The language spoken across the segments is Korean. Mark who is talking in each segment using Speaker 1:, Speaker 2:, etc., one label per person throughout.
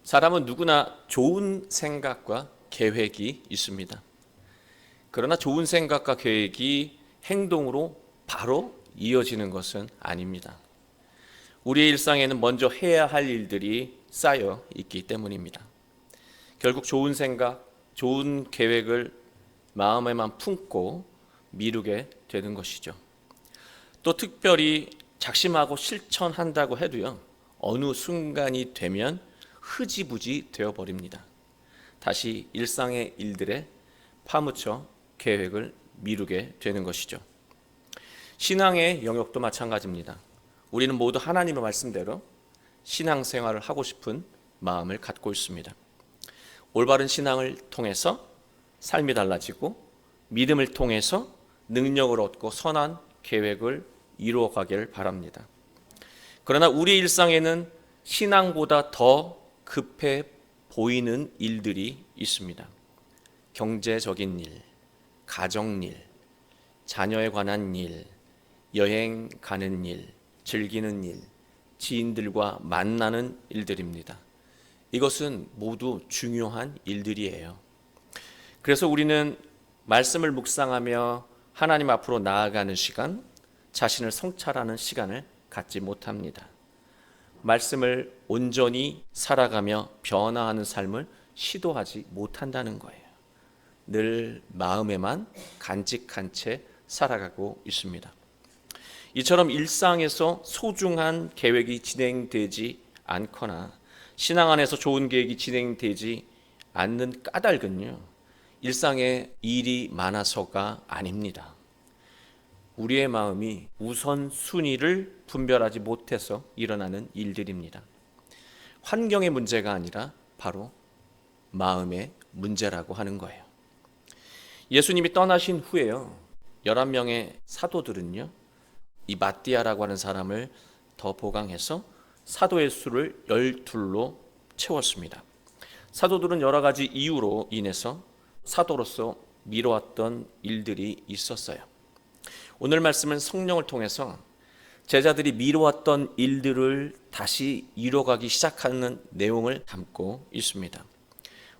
Speaker 1: 사람은 누구나 좋은 생각과 계획이 있습니다. 그러나 좋은 생각과 계획이 행동으로 바로 이어지는 것은 아닙니다. 우리의 일상에는 먼저 해야 할 일들이 쌓여 있기 때문입니다. 결국 좋은 생각, 좋은 계획을 마음에만 품고 미루게 되는 것이죠. 또 특별히 작심하고 실천한다고 해도요, 어느 순간이 되면 흐지부지 되어버립니다. 다시 일상의 일들에 파묻혀 계획을 미루게 되는 것이죠. 신앙의 영역도 마찬가지입니다. 우리는 모두 하나님의 말씀대로 신앙생활을 하고 싶은 마음을 갖고 있습니다. 올바른 신앙을 통해서 삶이 달라지고 믿음을 통해서 능력을 얻고 선한 계획을 이루어가기를 바랍니다. 그러나 우리 일상에는 신앙보다 더 급해 보이는 일들이 있습니다. 경제적인 일, 가정일, 자녀에 관한 일, 여행 가는 일, 즐기는 일, 지인들과 만나는 일들입니다. 이것은 모두 중요한 일들이에요. 그래서 우리는 말씀을 묵상하며 하나님 앞으로 나아가는 시간, 자신을 성찰하는 시간을 갖지 못합니다. 말씀을 온전히 살아가며 변화하는 삶을 시도하지 못한다는 거예요. 늘 마음에만 간직한 채 살아가고 있습니다. 이처럼 일상에서 소중한 계획이 진행되지 않거나 신앙 안에서 좋은 계획이 진행되지 않는 까닭은요, 일상에 일이 많아서가 아닙니다. 우리의 마음이 우선순위를 분별하지 못해서 일어나는 일들입니다. 환경의 문제가 아니라 바로 마음의 문제라고 하는 거예요. 예수님이 떠나신 후에요, 11명의 사도들은요, 이 마띠아라고 하는 사람을 더 보강해서 사도의 수를 12로 채웠습니다. 사도들은 여러 가지 이유로 인해서 사도로서 미뤄왔던 일들이 있었어요. 오늘 말씀은 성령을 통해서 제자들이 미뤄왔던 일들을 다시 이뤄가기 시작하는 내용을 담고 있습니다.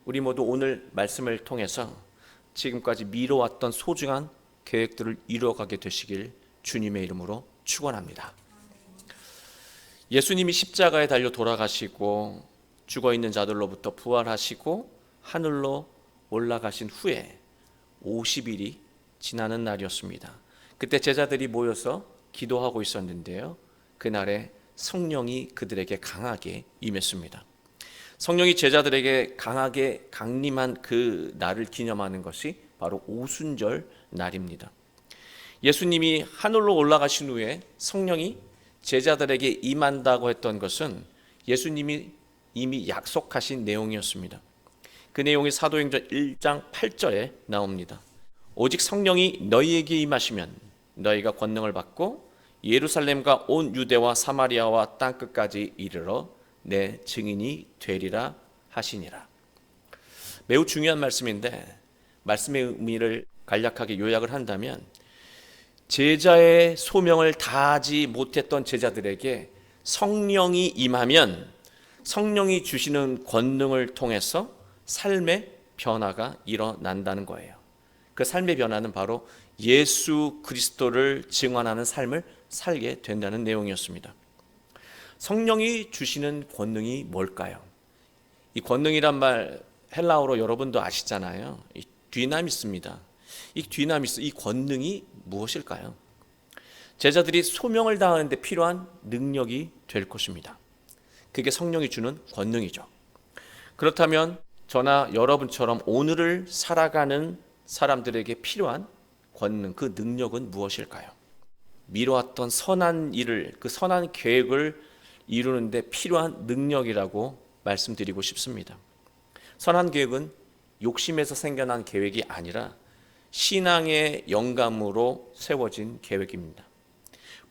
Speaker 1: 우리 모두 오늘 말씀을 통해서 지금까지 미뤄왔던 소중한 계획들을 이뤄가게 되시길 주님의 이름으로 축원합니다. 예수님이 십자가에 달려 돌아가시고 죽어있는 자들로부터 부활하시고 하늘로 올라가신 후에 50일이 지나는 날이었습니다. 그때 제자들이 모여서 기도하고 있었는데요, 그날에 성령이 그들에게 강하게 임했습니다. 성령이 제자들에게 강하게 강림한 그 날을 기념하는 것이 바로 오순절 날입니다. 예수님이 하늘로 올라가신 후에 성령이 제자들에게 임한다고 했던 것은 예수님이 이미 약속하신 내용이었습니다. 그 내용이 사도행전 1장 8절에 나옵니다. 오직 성령이 너희에게 임하시면 너희가 권능을 받고 예루살렘과 온 유대와 사마리아와 땅끝까지 이르러 내 증인이 되리라 하시니라. 매우 중요한 말씀인데, 말씀의 의미를 간략하게 요약을 한다면, 제자의 소명을 다하지 못했던 제자들에게 성령이 임하면 성령이 주시는 권능을 통해서 삶의 변화가 일어난다는 거예요. 그 삶의 변화는 바로 예수 그리스도를 증언하는 삶을 살게 된다는 내용이었습니다. 성령이 주시는 권능이 뭘까요? 이 권능이란 말 헬라어로 여러분도 아시잖아요. 이 디나미스입니다. 이 디나미스, 이 권능이 무엇일까요? 제자들이 소명을 다하는데 필요한 능력이 될 것입니다. 그게 성령이 주는 권능이죠. 그렇다면 저나 여러분처럼 오늘을 살아가는 사람들에게 필요한 권능, 그 능력은 무엇일까요? 미뤄왔던 선한 일을, 그 선한 계획을 이루는데 필요한 능력이라고 말씀드리고 싶습니다. 선한 계획은 욕심에서 생겨난 계획이 아니라 신앙의 영감으로 세워진 계획입니다.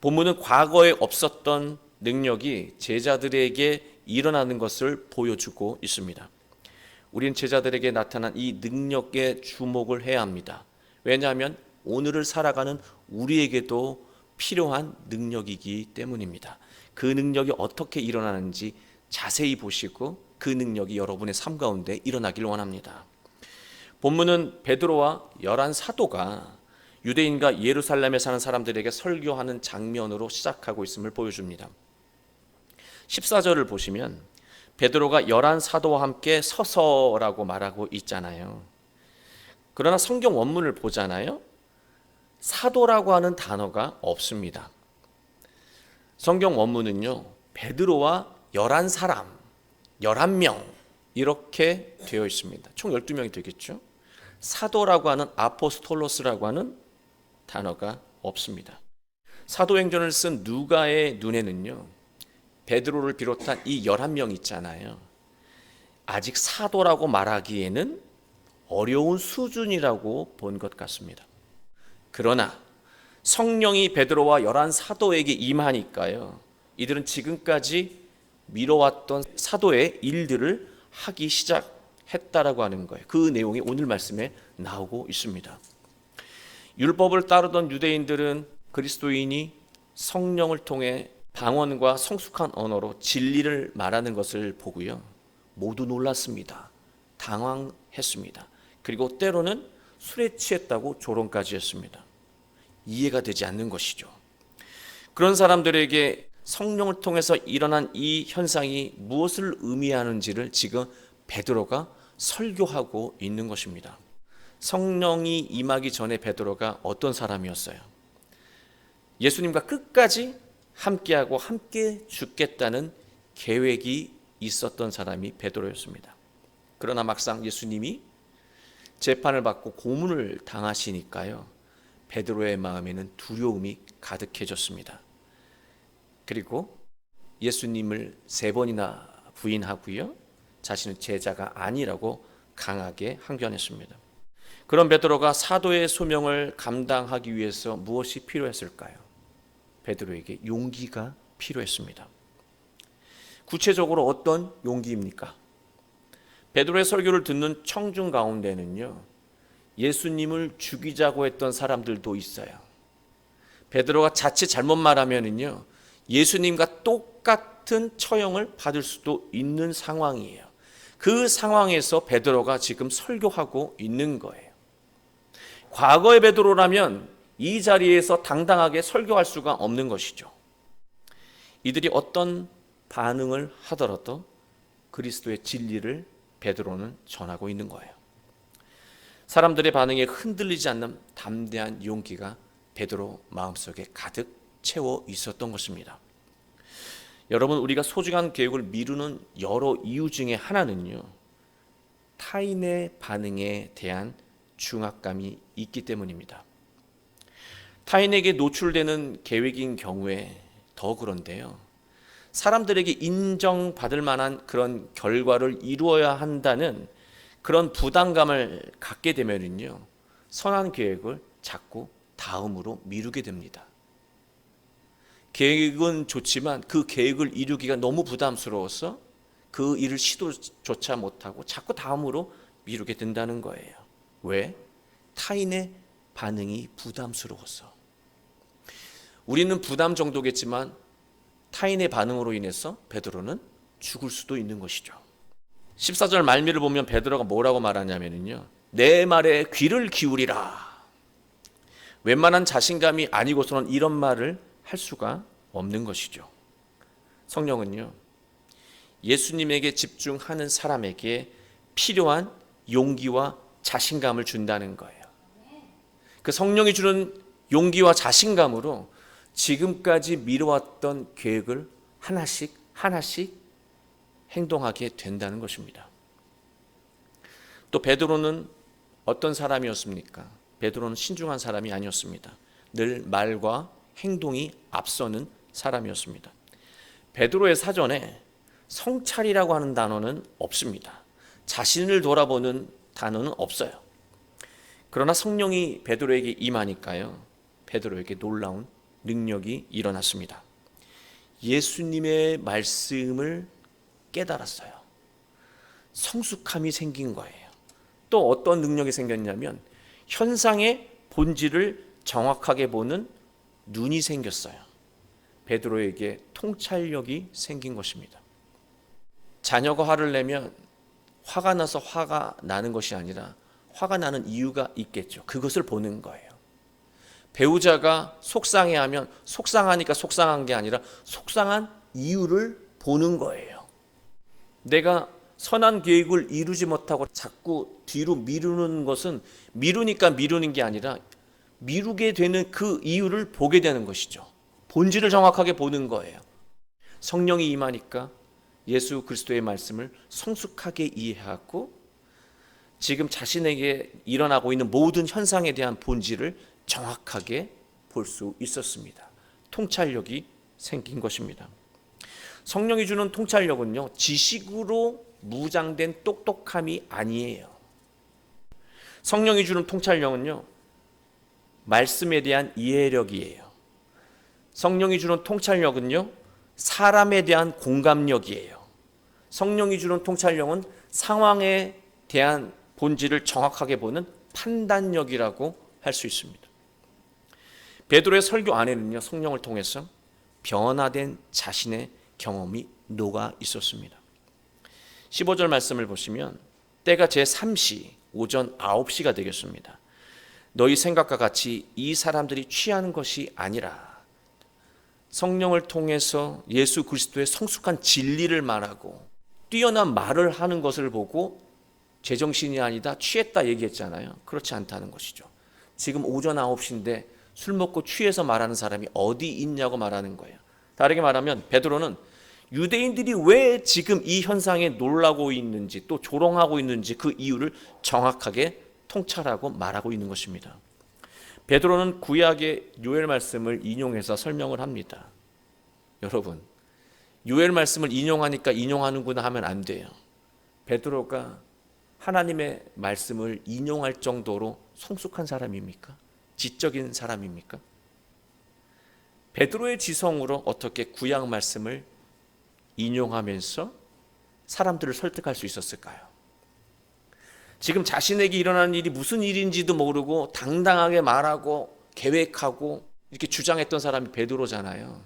Speaker 1: 본문은 과거에 없었던 능력이 제자들에게 일어나는 것을 보여주고 있습니다. 우리는 제자들에게 나타난 이 능력에 주목을 해야 합니다. 왜냐하면 오늘을 살아가는 우리에게도 필요한 능력이기 때문입니다. 그 능력이 어떻게 일어나는지 자세히 보시고 그 능력이 여러분의 삶 가운데 일어나길 원합니다. 본문은 베드로와 11 사도가 유대인과 예루살렘에 사는 사람들에게 설교하는 장면으로 시작하고 있음을 보여줍니다. 14절을 보시면 베드로가 11 사도와 함께 서서라고 말하고 있잖아요. 그러나 성경 원문을 보잖아요. 사도라고 하는 단어가 없습니다. 성경 원문은요, 베드로와 11 사람, 11명 이렇게 되어 있습니다. 총 12명이 되겠죠. 사도라고 하는 아포스톨로스라고 하는 단어가 없습니다. 사도행전을 쓴 누가의 눈에는요, 베드로를 비롯한 이 11명 있잖아요. 아직 사도라고 말하기에는 어려운 수준이라고 본 것 같습니다. 그러나 성령이 베드로와 11 사도에게 임하니까요, 이들은 지금까지 미뤄왔던 사도의 일들을 하기 시작했다라고 하는 거예요. 그 내용이 오늘 말씀에 나오고 있습니다. 율법을 따르던 유대인들은 그리스도인이 성령을 통해 방언과 성숙한 언어로 진리를 말하는 것을 보고요, 모두 놀랐습니다. 당황했습니다. 그리고 때로는 술에 취했다고 조롱까지 했습니다. 이해가 되지 않는 것이죠. 그런 사람들에게 성령을 통해서 일어난 이 현상이 무엇을 의미하는지를 지금 베드로가 설교하고 있는 것입니다. 성령이 임하기 전에 베드로가 어떤 사람이었어요? 예수님과 끝까지 함께하고 함께 죽겠다는 계획이 있었던 사람이 베드로였습니다. 그러나 막상 예수님이 재판을 받고 고문을 당하시니까요, 베드로의 마음에는 두려움이 가득해졌습니다. 그리고 예수님을 3번이나 부인하고요, 자신은 제자가 아니라고 강하게 항변했습니다. 그런 베드로가 사도의 소명을 감당하기 위해서 무엇이 필요했을까요? 베드로에게 용기가 필요했습니다. 구체적으로 어떤 용기입니까? 베드로의 설교를 듣는 청중 가운데는요, 예수님을 죽이자고 했던 사람들도 있어요. 베드로가 자칫 잘못 말하면은요, 예수님과 똑같은 처형을 받을 수도 있는 상황이에요. 그 상황에서 베드로가 지금 설교하고 있는 거예요. 과거의 베드로라면 이 자리에서 당당하게 설교할 수가 없는 것이죠. 이들이 어떤 반응을 하더라도 그리스도의 진리를 베드로는 전하고 있는 거예요. 사람들의 반응에 흔들리지 않는 담대한 용기가 베드로 마음속에 가득 채워 있었던 것입니다. 여러분, 우리가 소중한 계획을 미루는 여러 이유 중에 하나는요, 타인의 반응에 대한 중압감이 있기 때문입니다. 타인에게 노출되는 계획인 경우에 더 그런데요, 사람들에게 인정받을 만한 그런 결과를 이루어야 한다는 그런 부담감을 갖게 되면은요, 선한 계획을 자꾸 다음으로 미루게 됩니다. 계획은 좋지만 그 계획을 이루기가 너무 부담스러워서 그 일을 시도조차 못하고 자꾸 다음으로 미루게 된다는 거예요. 왜? 타인의 반응이 부담스러워서. 우리는 부담 정도겠지만 타인의 반응으로 인해서 베드로는 죽을 수도 있는 것이죠. 14절 말미를 보면 베드로가 뭐라고 말하냐면요, 내 말에 귀를 기울이라. 웬만한 자신감이 아니고서는 이런 말을 할 수가 없는 것이죠. 성령은요, 예수님에게 집중하는 사람에게 필요한 용기와 자신감을 준다는 거예요. 그 성령이 주는 용기와 자신감으로 지금까지 미뤄왔던 계획을 하나씩 행동하게 된다는 것입니다. 또 베드로는 어떤 사람이었습니까? 베드로는 신중한 사람이 아니었습니다. 늘 말과 행동이 앞서는 사람이었습니다. 베드로의 사전에 성찰이라고 하는 단어는 없습니다. 자신을 돌아보는 단어는 없어요. 그러나 성령이 베드로에게 임하니까요, 베드로에게 놀라운 능력이 일어났습니다. 예수님의 말씀을 깨달았어요. 성숙함이 생긴 거예요. 또 어떤 능력이 생겼냐면 현상의 본질을 정확하게 보는 눈이 생겼어요. 베드로에게 통찰력이 생긴 것입니다. 자녀가 화를 내면 화가 나서 화가 나는 것이 아니라 화가 나는 이유가 있겠죠. 그것을 보는 거예요. 배우자가 속상해하면 속상하니까 속상한 게 아니라 속상한 이유를 보는 거예요. 내가 선한 계획을 이루지 못하고 자꾸 뒤로 미루는 것은 미루니까 미루는 게 아니라 미루게 되는 그 이유를 보게 되는 것이죠. 본질을 정확하게 보는 거예요. 성령이 임하니까 예수 그리스도의 말씀을 성숙하게 이해하고 지금 자신에게 일어나고 있는 모든 현상에 대한 본질을 정확하게 볼 수 있었습니다. 통찰력이 생긴 것입니다. 성령이 주는 통찰력은요, 지식으로 무장된 똑똑함이 아니에요. 성령이 주는 통찰력은요, 말씀에 대한 이해력이에요. 성령이 주는 통찰력은요, 사람에 대한 공감력이에요. 성령이 주는 통찰력은 상황에 대한 본질을 정확하게 보는 판단력이라고 할 수 있습니다. 베드로의 설교 안에는요, 성령을 통해서 변화된 자신의 경험이 녹아 있었습니다. 15절 말씀을 보시면 때가 제3시 오전 9시가 되겠습니다. 너희 생각과 같이 이 사람들이 취하는 것이 아니라 성령을 통해서 예수 그리스도의 성숙한 진리를 말하고 뛰어난 말을 하는 것을 보고 제정신이 아니다 취했다 얘기했잖아요. 그렇지 않다는 것이죠. 지금 오전 9시인데 술 먹고 취해서 말하는 사람이 어디 있냐고 말하는 거예요. 다르게 말하면 베드로는 유대인들이 왜 지금 이 현상에 놀라고 있는지 또 조롱하고 있는지 그 이유를 정확하게 통찰하고 말하고 있는 것입니다. 베드로는 구약의 요엘 말씀을 인용해서 설명을 합니다. 여러분, 요엘 말씀을 인용하니까 인용하는구나 하면 안 돼요. 베드로가 하나님의 말씀을 인용할 정도로 성숙한 사람입니까? 지적인 사람입니까? 베드로의 지성으로 어떻게 구약 말씀을 인용하면서 사람들을 설득할 수 있었을까요? 지금 자신에게 일어나는 일이 무슨 일인지도 모르고 당당하게 말하고 계획하고 이렇게 주장했던 사람이 베드로잖아요.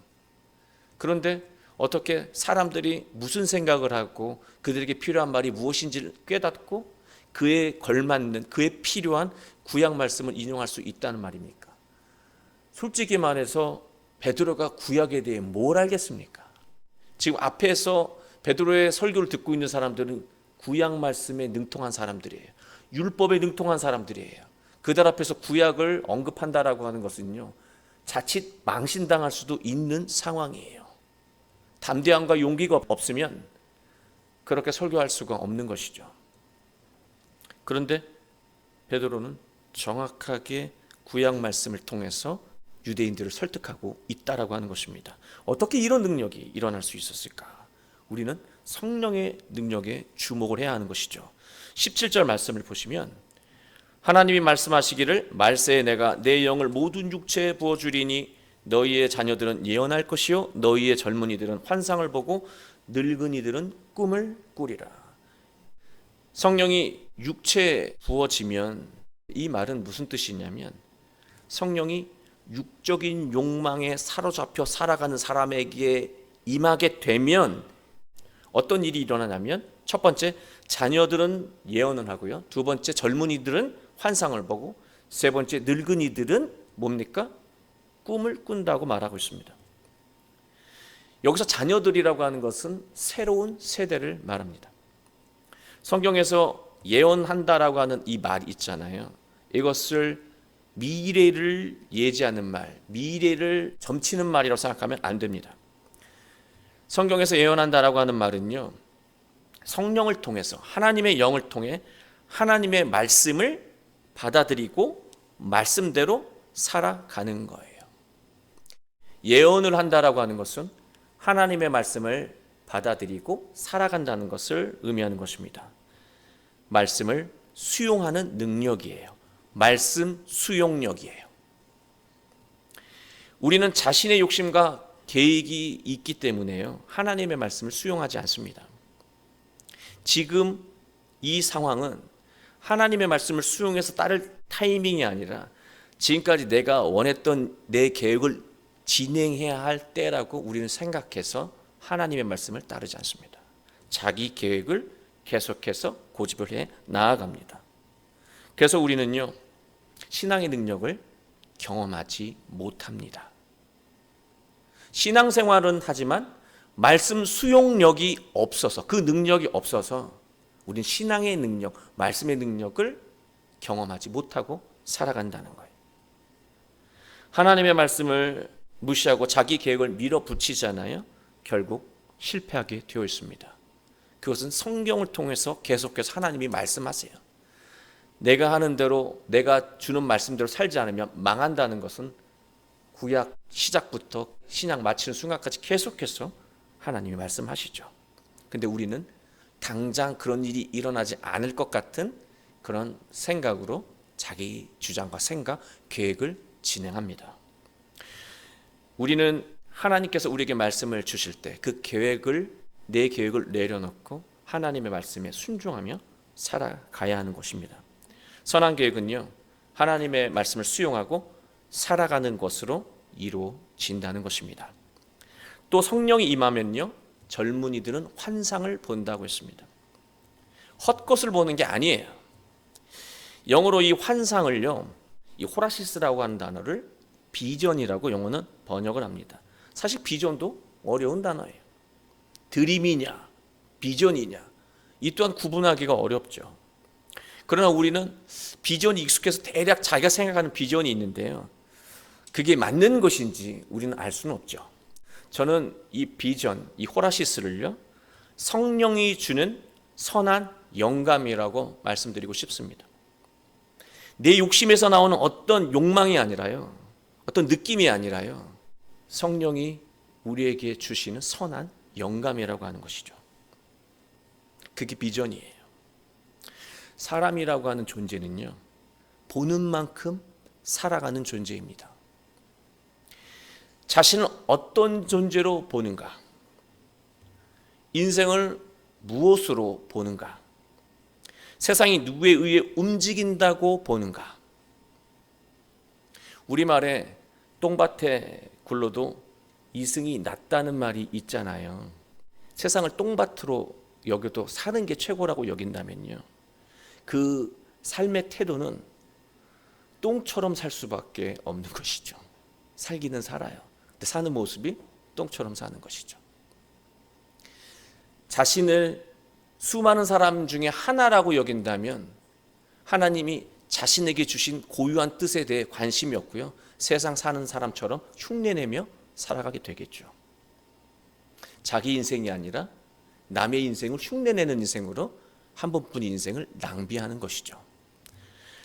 Speaker 1: 그런데 어떻게 사람들이 무슨 생각을 하고 그들에게 필요한 말이 무엇인지를 깨닫고 그에 걸맞는 그에 필요한 구약 말씀을 인용할 수 있다는 말입니까? 솔직히 말해서 베드로가 구약에 대해 뭘 알겠습니까? 지금 앞에서 베드로의 설교를 듣고 있는 사람들은 구약 말씀에 능통한 사람들이에요. 율법에 능통한 사람들이에요. 그들 앞에서 구약을 언급한다라고 하는 것은요, 자칫 망신당할 수도 있는 상황이에요. 담대함과 용기가 없으면 그렇게 설교할 수가 없는 것이죠. 그런데 베드로는 정확하게 구약 말씀을 통해서 유대인들을 설득하고 있다라고 하는 것입니다. 어떻게 이런 능력이 일어날 수 있었을까? 우리는 성령의 능력에 주목을 해야 하는 것이죠. 17절 말씀을 보시면 하나님이 말씀하시기를 말세에 내가 내 영을 모든 육체에 부어주리니 너희의 자녀들은 예언할 것이요 너희의 젊은이들은 환상을 보고 늙은이들은 꿈을 꾸리라. 성령이 육체에 부어지면 이 말은 무슨 뜻이냐면 성령이 육적인 욕망에 사로잡혀 살아가는 사람에게 임하게 되면 어떤 일이 일어나냐면 첫 번째, 자녀들은 예언을 하고요. 두 번째, 젊은이들은 환상을 보고 세 번째, 늙은이들은 뭡니까? 꿈을 꾼다고 말하고 있습니다. 여기서 자녀들이라고 하는 것은 새로운 세대를 말합니다. 성경에서 예언한다라고 하는 이 말이 있잖아요. 이것을 미래를 예지하는 말, 미래를 점치는 말이라고 생각하면 안 됩니다. 성경에서 예언한다라고 하는 말은요, 성령을 통해서 하나님의 영을 통해 하나님의 말씀을 받아들이고 말씀대로 살아가는 거예요. 예언을 한다라고 하는 것은 하나님의 말씀을 받아들이고 살아간다는 것을 의미하는 것입니다. 말씀을 수용하는 능력이에요. 말씀 수용력이에요. 우리는 자신의 욕심과 계획이 있기 때문에요, 하나님의 말씀을 수용하지 않습니다. 지금 이 상황은 하나님의 말씀을 수용해서 따를 타이밍이 아니라 지금까지 내가 원했던 내 계획을 진행해야 할 때라고 우리는 생각해서 하나님의 말씀을 따르지 않습니다. 자기 계획을 계속해서 고집을 해 나아갑니다. 그래서 우리는요, 신앙의 능력을 경험하지 못합니다. 신앙생활은 하지만 말씀 수용력이 없어서, 그 능력이 없어서 우리는 신앙의 능력, 말씀의 능력을 경험하지 못하고 살아간다는 거예요. 하나님의 말씀을 무시하고 자기 계획을 밀어붙이잖아요. 결국 실패하게 되어 있습니다. 그것은 성경을 통해서 계속해서 하나님이 말씀하세요. 내가 하는 대로, 내가 주는 말씀대로 살지 않으면 망한다는 것은 구약 시작부터 신약 마치는 순간까지 계속해서 하나님이 말씀하시죠. 근데 우리는 당장 그런 일이 일어나지 않을 것 같은 그런 생각으로 자기 주장과 생각, 계획을 진행합니다. 우리는 하나님께서 우리에게 말씀을 주실 때 그 계획을, 내 계획을 내려놓고 하나님의 말씀에 순종하며 살아가야 하는 것입니다. 선한 계획은요, 하나님의 말씀을 수용하고 살아가는 것으로 이루어진다는 것입니다. 또 성령이 임하면요, 젊은이들은 환상을 본다고 했습니다. 헛것을 보는 게 아니에요. 영어로 이 환상을요, 이 호라시스라고 하는 단어를 비전이라고 영어는 번역을 합니다. 사실 비전도 어려운 단어예요. 드림이냐 비전이냐, 이 또한 구분하기가 어렵죠. 그러나 우리는 비전이 익숙해서 대략 자기가 생각하는 비전이 있는데요, 그게 맞는 것인지 우리는 알 수는 없죠. 저는 이 비전, 이 호라시스를요, 성령이 주는 선한 영감이라고 말씀드리고 싶습니다. 내 욕심에서 나오는 어떤 욕망이 아니라요, 어떤 느낌이 아니라요, 성령이 우리에게 주시는 선한 영감이라고 하는 것이죠. 그게 비전이에요. 사람이라고 하는 존재는요, 보는 만큼 살아가는 존재입니다. 자신을 어떤 존재로 보는가, 인생을 무엇으로 보는가, 세상이 누구에 의해 움직인다고 보는가. 우리말에 똥밭에 굴러도 이승이 낫다는 말이 있잖아요. 세상을 똥밭으로 여겨도 사는 게 최고라고 여긴다면요, 그 삶의 태도는 똥처럼 살 수밖에 없는 것이죠. 살기는 살아요. 근데 사는 모습이 똥처럼 사는 것이죠. 자신을 수많은 사람 중에 하나라고 여긴다면 하나님이 자신에게 주신 고유한 뜻에 대해 관심이 없고요, 세상 사는 사람처럼 흉내내며 살아가게 되겠죠. 자기 인생이 아니라 남의 인생을 흉내내는 인생으로 한 번뿐인 인생을 낭비하는 것이죠.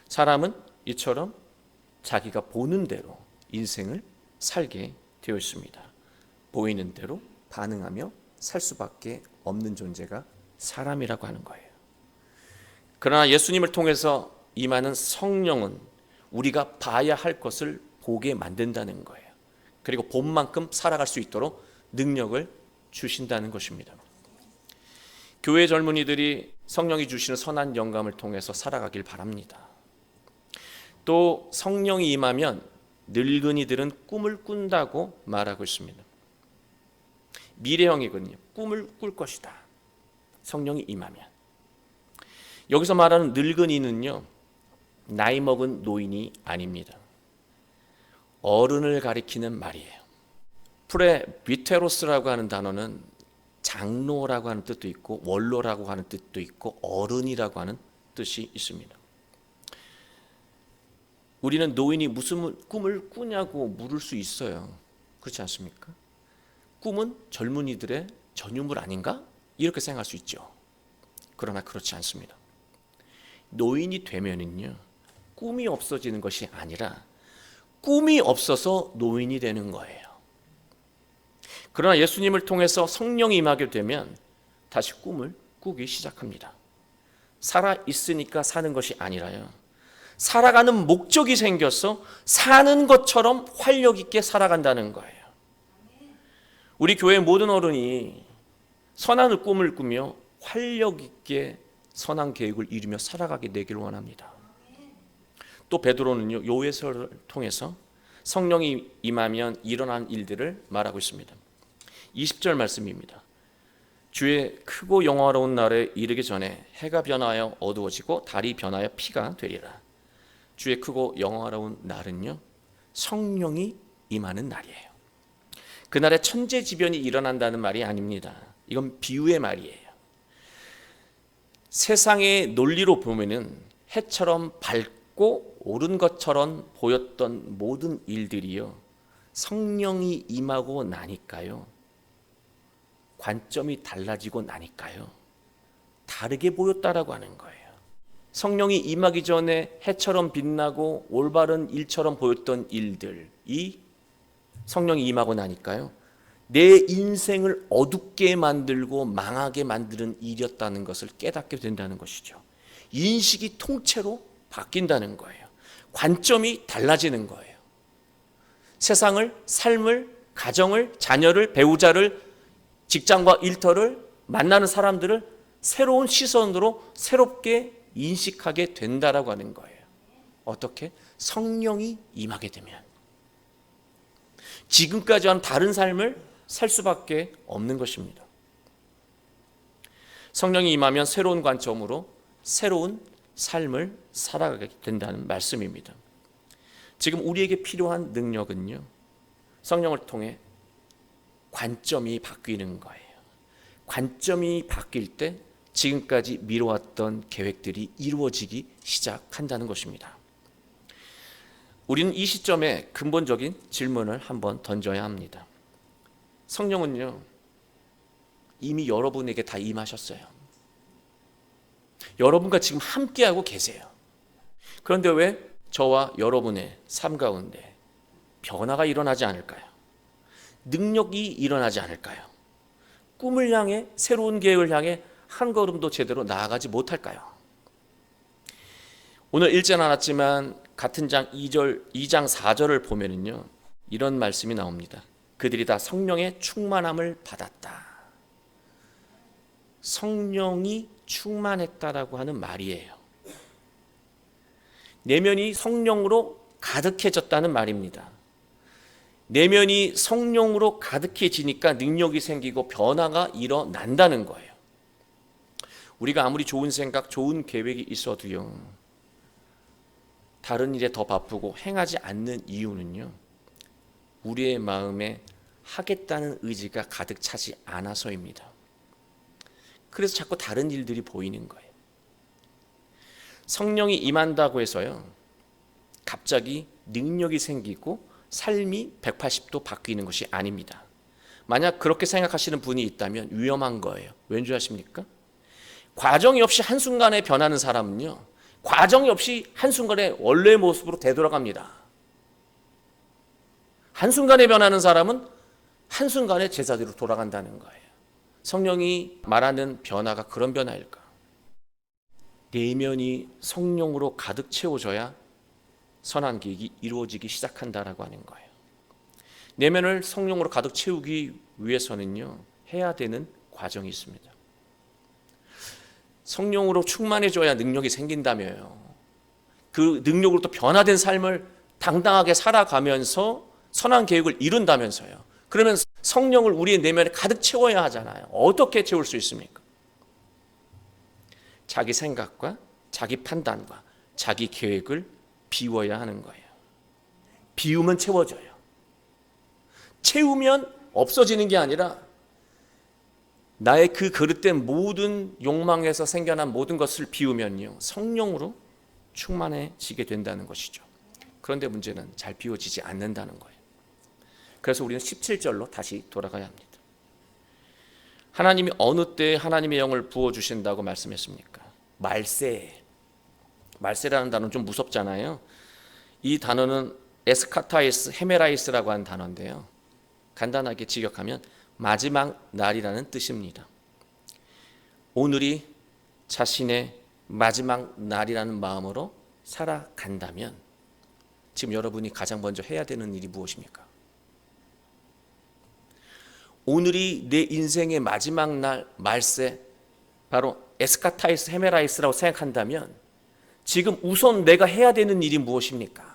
Speaker 1: 사람은 이처럼 자기가 보는 대로 인생을 살게 되어 있습니다. 보이는 대로 반응하며 살 수밖에 없는 존재가 사람이라고 하는 거예요. 그러나 예수님을 통해서 임하는 성령은 우리가 봐야 할 것을 보게 만든다는 거예요. 그리고 본 만큼 살아갈 수 있도록 능력을 주신다는 것입니다. 교회 젊은이들이 성령이 주시는 선한 영감을 통해서 살아가길 바랍니다. 또 성령이 임하면 늙은이들은 꿈을 꾼다고 말하고 있습니다. 미래형이거든요. 꿈을 꿀 것이다, 성령이 임하면. 여기서 말하는 늙은이는요, 나이 먹은 노인이 아닙니다. 어른을 가리키는 말이에요. 프레비테로스라고 하는 단어는 장로라고 하는 뜻도 있고 원로라고 하는 뜻도 있고 어른이라고 하는 뜻이 있습니다. 우리는 노인이 무슨 꿈을 꾸냐고 물을 수 있어요. 그렇지 않습니까? 꿈은 젊은이들의 전유물 아닌가? 이렇게 생각할 수 있죠. 그러나 그렇지 않습니다. 노인이 되면은요, 꿈이 없어지는 것이 아니라 꿈이 없어서 노인이 되는 거예요. 그러나 예수님을 통해서 성령이 임하게 되면 다시 꿈을 꾸기 시작합니다. 살아 있으니까 사는 것이 아니라요, 살아가는 목적이 생겨서 사는 것처럼 활력 있게 살아간다는 거예요. 우리 교회 모든 어른이 선한 꿈을 꾸며 활력 있게 선한 계획을 이루며 살아가게 되기를 원합니다. 또 베드로는요, 요에서를 통해서 성령이 임하면 일어난 일들을 말하고 있습니다. 20절 말씀입니다. 주의 크고 영화로운 날에 이르기 전에 해가 변하여 어두워지고 달이 변하여 피가 되리라. 주의 크고 영화로운 날은요, 성령이 임하는 날이에요. 그날에 천재지변이 일어난다는 말이 아닙니다. 이건 비유의 말이에요. 세상의 논리로 보면은 해처럼 밝고 옳은 것처럼 보였던 모든 일들이요, 성령이 임하고 나니까요, 관점이 달라지고 나니까요, 다르게 보였다라고 하는 거예요. 성령이 임하기 전에 해처럼 빛나고 올바른 일처럼 보였던 일들이 성령이 임하고 나니까요, 내 인생을 어둡게 만들고 망하게 만드는 일이었다는 것을 깨닫게 된다는 것이죠. 인식이 통째로 바뀐다는 거예요. 관점이 달라지는 거예요. 세상을, 삶을, 가정을, 자녀를, 배우자를, 직장과 일터를, 만나는 사람들을 새로운 시선으로 새롭게 인식하게 된다라고 하는 거예요. 어떻게? 성령이 임하게 되면. 지금까지와는 다른 삶을 살 수밖에 없는 것입니다. 성령이 임하면 새로운 관점으로 새로운 삶을 살아가게 된다는 말씀입니다. 지금 우리에게 필요한 능력은요, 성령을 통해 관점이 바뀌는 거예요. 관점이 바뀔 때 지금까지 미뤄왔던 계획들이 이루어지기 시작한다는 것입니다. 우리는 이 시점에 근본적인 질문을 한번 던져야 합니다. 성령은요, 이미 여러분에게 다 임하셨어요. 여러분과 지금 함께하고 계세요. 그런데 왜 저와 여러분의 삶 가운데 변화가 일어나지 않을까요? 능력이 일어나지 않을까요? 꿈을 향해, 새로운 계획을 향해 한 걸음도 제대로 나아가지 못할까요? 오늘 읽지 않았지만 같은 장 2장 4절을 보면은요, 이런 말씀이 나옵니다. 그들이 다 성령의 충만함을 받았다. 성령이 충만했다라고 하는 말이에요. 내면이 성령으로 가득해졌다는 말입니다. 내면이 성령으로 가득해지니까 능력이 생기고 변화가 일어난다는 거예요. 우리가 아무리 좋은 생각, 좋은 계획이 있어도요, 다른 일에 더 바쁘고 행하지 않는 이유는요, 우리의 마음에 하겠다는 의지가 가득 차지 않아서입니다. 그래서 자꾸 다른 일들이 보이는 거예요. 성령이 임한다고 해서요, 갑자기 능력이 생기고 삶이 180도 바뀌는 것이 아닙니다. 만약 그렇게 생각하시는 분이 있다면 위험한 거예요. 왠지 아십니까? 과정이 없이 한순간에 변하는 사람은요, 과정이 없이 한순간에 원래의 모습으로 되돌아갑니다. 한순간에 변하는 사람은 한순간에 제자리로 돌아간다는 거예요. 성령이 말하는 변화가 그런 변화일까? 내면이 성령으로 가득 채워져야 선한 계획이 이루어지기 시작한다라고 하는 거예요. 내면을 성령으로 가득 채우기 위해서는요, 해야 되는 과정이 있습니다. 성령으로 충만해져야 능력이 생긴다며요. 그 능력으로 또 변화된 삶을 당당하게 살아가면서 선한 계획을 이룬다면서요. 그러면 성령을 우리의 내면에 가득 채워야 하잖아요. 어떻게 채울 수 있습니까? 자기 생각과 자기 판단과 자기 계획을 비워야 하는 거예요. 비우면 채워져요. 채우면 없어지는 게 아니라 나의 그 그릇된 모든 욕망에서 생겨난 모든 것을 비우면요, 성령으로 충만해지게 된다는 것이죠. 그런데 문제는 잘 비워지지 않는다는 거예요. 그래서 우리는 17절로 다시 돌아가야 합니다. 하나님이 어느 때 하나님의 영을 부어주신다고 말씀했습니까? 말세라는 단어는 좀 무섭잖아요. 이 단어는 에스카타이스 헤메라이스라고 하는 단어인데요, 간단하게 직역하면 마지막 날이라는 뜻입니다. 오늘이 자신의 마지막 날이라는 마음으로 살아간다면 지금 여러분이 가장 먼저 해야 되는 일이 무엇입니까? 오늘이 내 인생의 마지막 날, 말세, 바로 에스카타이스 헤메라이스라고 생각한다면 지금 우선 내가 해야 되는 일이 무엇입니까?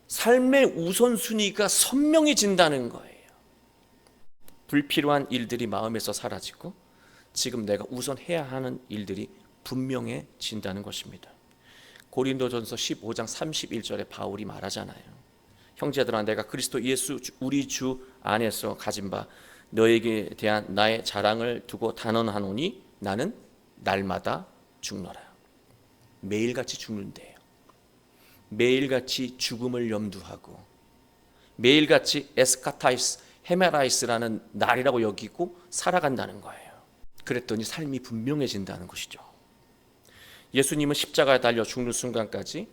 Speaker 1: 삶의 우선순위가 선명해진다는 거예요. 불필요한 일들이 마음에서 사라지고 지금 내가 우선 해야 하는 일들이 분명해진다는 것입니다. 고린도전서 15장 31절에 바울이 말하잖아요. 형제들아, 내가 그리스도 예수 우리 주 안에서 가진 바 너에게 대한 나의 자랑을 두고 단언하노니 나는 날마다 죽노라. 매일같이 죽는데요. 매일같이 죽음을 염두하고 매일같이 에스카타이스 헤메라이스라는 날이라고 여기고 살아간다는 거예요. 그랬더니 삶이 분명해진다는 것이죠. 예수님은 십자가에 달려 죽는 순간까지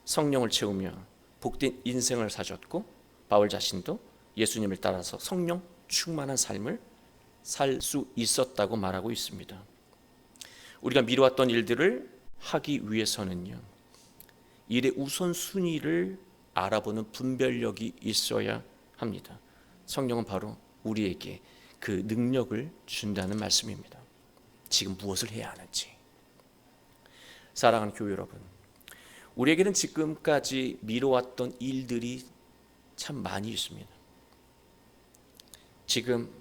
Speaker 1: 성령을 채우며 복된 인생을 사셨고 바울 자신도 예수님을 따라서 성령 충만한 삶을 살 수 있었다고 말하고 있습니다. 우리가 미뤄왔던 일들을 하기 위해서는요, 일의 우선순위를 알아보는 분별력이 있어야 합니다. 성령은 바로 우리에게 그 능력을 준다는 말씀입니다. 지금 무엇을 해야 하는지. 사랑하는 교회 여러분, 우리에게는 지금까지 미뤄왔던 일들이 참 많이 있습니다. 지금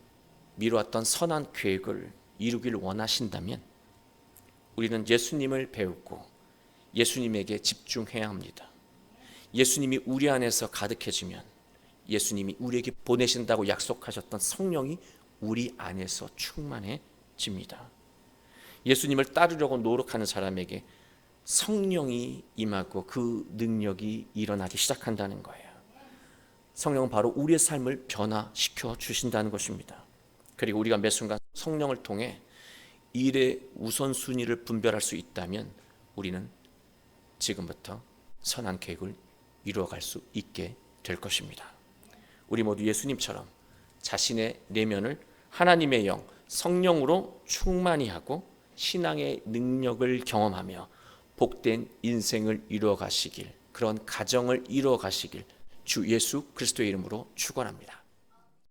Speaker 1: 미뤄왔던 선한 계획을 이루길 원하신다면 우리는 예수님을 배우고 예수님에게 집중해야 합니다. 예수님이 우리 안에서 가득해지면 예수님이 우리에게 보내신다고 약속하셨던 성령이 우리 안에서 충만해집니다. 예수님을 따르려고 노력하는 사람에게 성령이 임하고 그 능력이 일어나기 시작한다는 거예요. 성령은 바로 우리의 삶을 변화시켜 주신다는 것입니다. 그리고 우리가 매 순간 성령을 통해 일의 우선순위를 분별할 수 있다면 우리는 지금부터 선한 계획을 이루어갈 수 있게 될 것입니다. 우리 모두 예수님처럼 자신의 내면을 하나님의 영, 성령으로 충만히 하고 신앙의 능력을 경험하며 복된 인생을 이루어 가시길, 그런 가정을 이루어 가시길 주 예수 그리스도의 이름으로 축원합니다.